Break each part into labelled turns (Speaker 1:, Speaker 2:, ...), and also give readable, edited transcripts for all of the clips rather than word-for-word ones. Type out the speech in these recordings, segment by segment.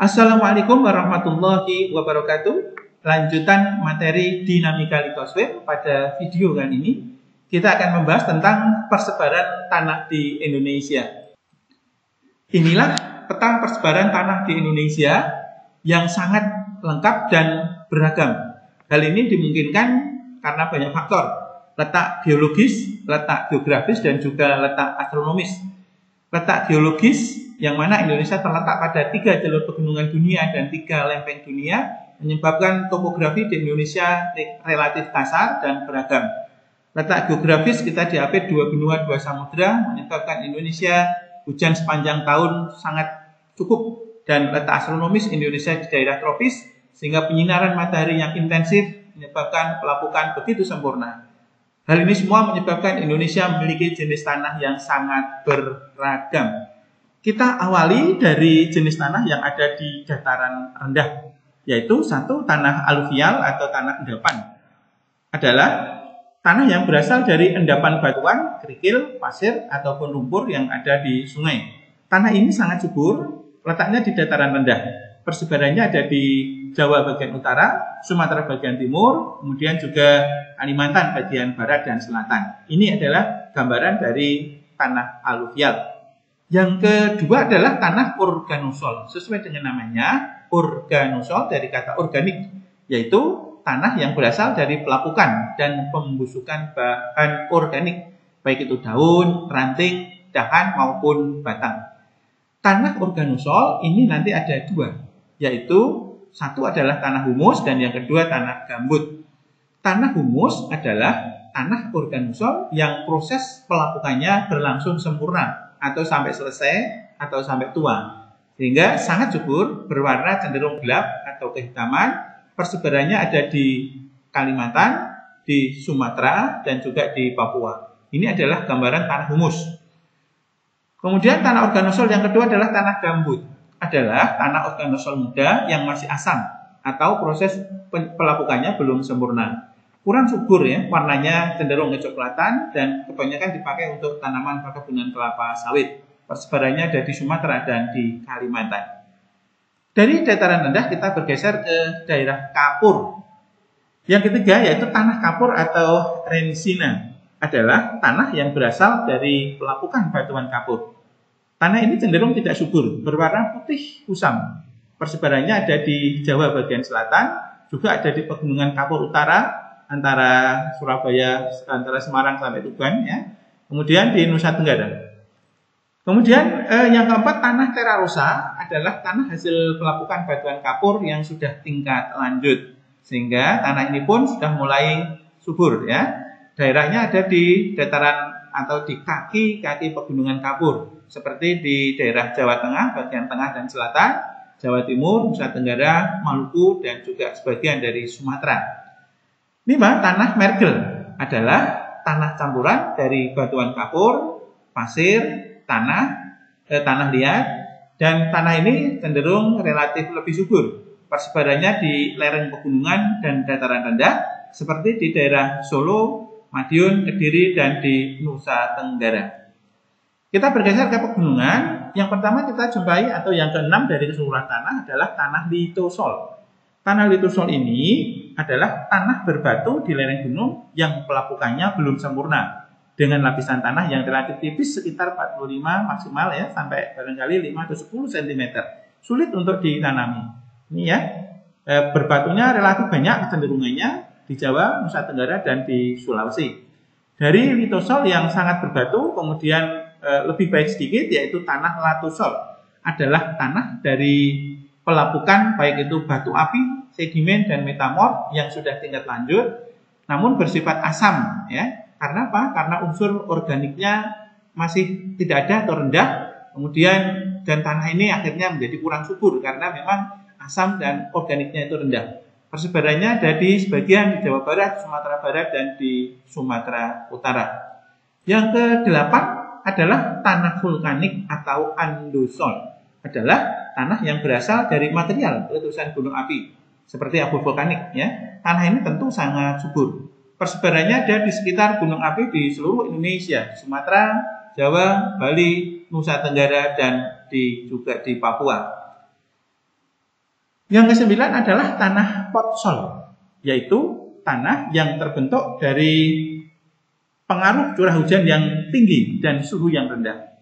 Speaker 1: Assalamualaikum warahmatullahi wabarakatuh. Lanjutan materi dinamika litosfer. Pada video kali ini kita akan membahas tentang persebaran tanah di Indonesia. Inilah peta persebaran tanah di Indonesia yang sangat lengkap dan beragam. Hal ini dimungkinkan karena banyak faktor: letak geologis, letak geografis, dan juga letak astronomis. Letak geologis, yang mana Indonesia terletak pada 3 jalur pegunungan dunia dan 3 lempeng dunia, menyebabkan topografi di Indonesia relatif kasar dan beragam. Letak geografis, kita diapit 2 benua 2 samudra, menyebabkan Indonesia hujan sepanjang tahun sangat cukup. Dan letak astronomis, Indonesia di daerah tropis, sehingga penyinaran matahari yang intensif menyebabkan pelapukan begitu sempurna. Hal ini semua menyebabkan Indonesia memiliki jenis tanah yang sangat beragam. Kita awali dari jenis tanah yang ada di dataran rendah, yaitu satu, tanah aluvial atau tanah endapan. Adalah tanah yang berasal dari endapan batuan, kerikil, pasir, ataupun lumpur yang ada di sungai. Tanah ini sangat subur, letaknya di dataran rendah. Persebarannya ada di Jawa bagian utara, Sumatera bagian timur, kemudian juga Kalimantan bagian barat dan selatan. Ini adalah gambaran dari tanah aluvial. Yang kedua adalah tanah organosol. Sesuai dengan namanya, organosol dari kata organik, yaitu tanah yang berasal dari pelapukan dan pembusukan bahan organik, baik itu daun, ranting, dahan maupun batang. Tanah organosol ini nanti ada 2, yaitu satu adalah tanah humus dan yang kedua tanah gambut. Tanah humus adalah tanah organosol yang proses pelapukannya berlangsung sempurna atau sampai selesai atau sampai tua, sehingga sangat subur, berwarna cenderung gelap atau kehitaman. Persebarannya ada di Kalimantan, di Sumatera, dan juga di Papua. Ini adalah gambaran tanah humus. Kemudian tanah organosol yang kedua adalah tanah gambut. Adalah tanah organosol muda yang masih asam atau proses pelapukannya belum sempurna. Kurang subur ya, warnanya cenderung kecoklatan dan kebanyakan dipakai untuk tanaman perkebunan kelapa sawit. Persebarannya ada di Sumatera dan di Kalimantan. Dari dataran rendah kita bergeser ke daerah kapur. Yang ketiga yaitu tanah kapur atau rensina. Adalah tanah yang berasal dari pelapukan batuan kapur. Tanah ini cenderung tidak subur, berwarna putih kusam. Persebarannya ada di Jawa bagian selatan, juga ada di pegunungan kapur utara, antara Surabaya, antara Semarang sampai Tuban, ya. Kemudian di Nusa Tenggara. Kemudian yang keempat, tanah terarosa adalah tanah hasil pelapukan batuan kapur yang sudah tingkat lanjut, sehingga tanah ini pun sudah mulai subur, ya. Daerahnya ada di dataran atau di kaki-kaki pegunungan kapur, seperti di daerah Jawa Tengah, bagian tengah dan selatan, Jawa Timur, Nusa Tenggara, Maluku, dan juga sebagian dari Sumatera. 5. Tanah mergel adalah tanah campuran dari batuan kapur, pasir, tanah liat, dan tanah ini cenderung relatif lebih subur. Persebarannya di lereng pegunungan dan dataran rendah, seperti di daerah Solo, Madiun, Kediri, dan di Nusa Tenggara. Kita bergeser ke pegunungan. Yang pertama kita jumpai atau yang keenam dari keseluruhan tanah adalah tanah litosol. Tanah litosol ini adalah tanah berbatu di lereng gunung yang pelapukannya belum sempurna, dengan lapisan tanah yang relatif tipis sekitar 45 maksimal ya, sampai barangkali 5 atau 10 cm. Sulit untuk ditanami. Ini ya, berbatunya relatif banyak kecenderungannya di Jawa, Nusa Tenggara, dan di Sulawesi. Dari litosol yang sangat berbatu, kemudian lebih baik sedikit, yaitu tanah latosol. Adalah tanah dari pelapukan baik itu batu api, sedimen, dan metamorf yang sudah tingkat lanjut, namun bersifat asam ya. Karena apa? Karena unsur organiknya masih tidak ada atau rendah, kemudian dan tanah ini akhirnya menjadi kurang subur karena memang asam dan organiknya itu rendah. Persebarannya ada di sebagian di Jawa Barat, Sumatera Barat, dan di Sumatera Utara. Yang ke-8 adalah tanah vulkanik atau andosol. Adalah tanah yang berasal dari material letusan gunung api, seperti abu vulkanik. Ya. Tanah ini tentu sangat subur. Persebarannya ada di sekitar gunung api di seluruh Indonesia, Sumatera, Jawa, Bali, Nusa Tenggara, dan juga di Papua. Yang kesembilan adalah tanah potsol, yaitu tanah yang terbentuk dari pengaruh curah hujan yang tinggi dan suhu yang rendah.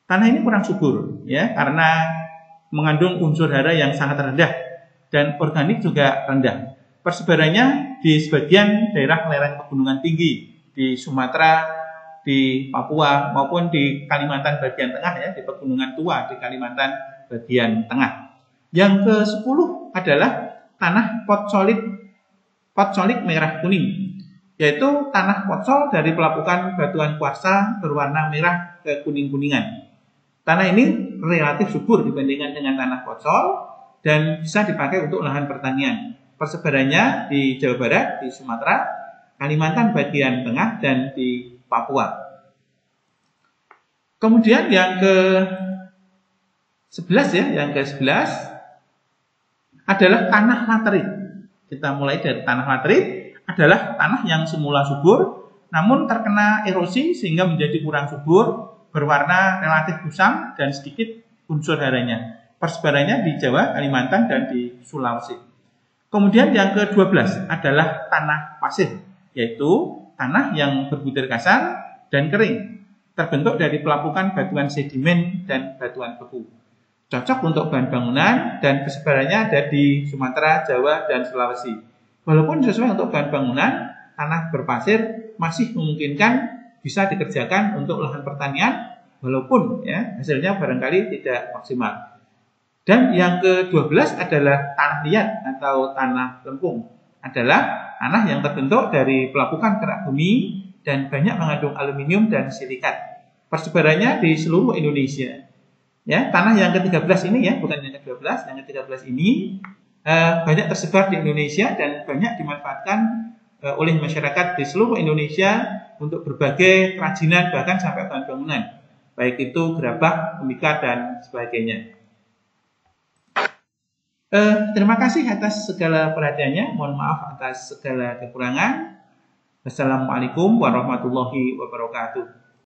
Speaker 1: Tanah ini kurang subur, ya, karena mengandung unsur hara yang sangat rendah dan organik juga rendah. Persebarannya di sebagian daerah lereng pegunungan tinggi di Sumatera, di Papua maupun di Kalimantan bagian tengah, ya, di Pegunungan Tua di Kalimantan bagian tengah. Yang ke-10 adalah tanah potsolik merah kuning, yaitu tanah potsol dari pelapukan batuan kuarsa berwarna merah ke kuning-kuningan. Tanah ini relatif subur dibandingkan dengan tanah potsol dan bisa dipakai untuk lahan pertanian. Persebarannya di Jawa Barat, di Sumatera, Kalimantan bagian tengah, dan di Papua. Kemudian yang ke-11, ya, yang ke-11 adalah tanah laterit. Kita mulai dari tanah laterit, adalah tanah yang semula subur namun terkena erosi sehingga menjadi kurang subur, berwarna relatif kusam dan sedikit unsur haranya. Persebarannya di Jawa, Kalimantan, dan di Sulawesi. Kemudian yang ke-12 adalah tanah pasir, yaitu tanah yang berbutir kasar dan kering, terbentuk dari pelapukan batuan sedimen dan batuan beku. Cocok untuk bahan bangunan dan persebarannya ada di Sumatera, Jawa, dan Sulawesi. Walaupun sesuai untuk bahan bangunan, tanah berpasir masih memungkinkan bisa dikerjakan untuk lahan pertanian, walaupun, ya, hasilnya barangkali tidak maksimal. Dan yang ke-12 adalah tanah liat atau tanah lempung. Adalah tanah yang terbentuk dari pelapukan kerak bumi dan banyak mengandung aluminium dan silikat. Persebarannya di seluruh Indonesia. Ya, tanah yang ke-13 ini, ya, bukan yang ke-12, yang ke-13 ini banyak tersebar di Indonesia dan banyak dimanfaatkan oleh masyarakat di seluruh Indonesia untuk berbagai kerajinan, bahkan sampai bahan bangunan, baik itu gerabah, tembikar, dan sebagainya. Terima kasih atas segala perhatiannya. Mohon maaf atas segala kekurangan. Wassalamualaikum warahmatullahi wabarakatuh.